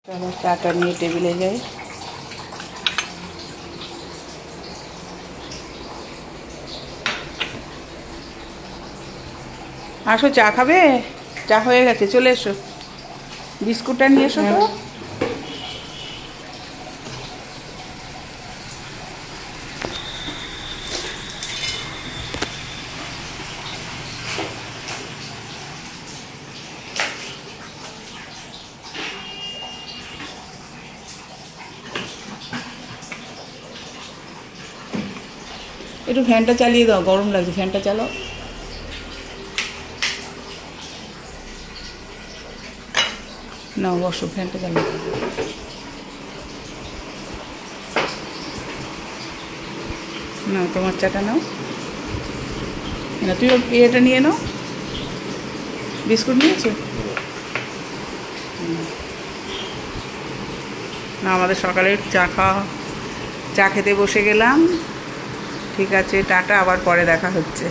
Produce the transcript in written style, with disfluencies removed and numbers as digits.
চলো চাটা নিয়ে টেবিলে যাই। আসো, চা খাবে? চা হয়ে গেছে, চলে এসো। বিস্কুটটা নিয়ে এসো তো। একটু ফ্যানটা চালিয়ে দাও, গরম লাগছে, ফ্যানটা চালাও। না বসো, ফ্যানটা চালিয়ে দাও। না তোমার চাটা নাও না, তুই এটা নিয়ে নাও। বিস্কুট নিয়েছো? না, আমাদের সকালে চা খেতে বসে গেলাম। ঠিক আছে, টাটা, আবার পরে দেখা হচ্ছে।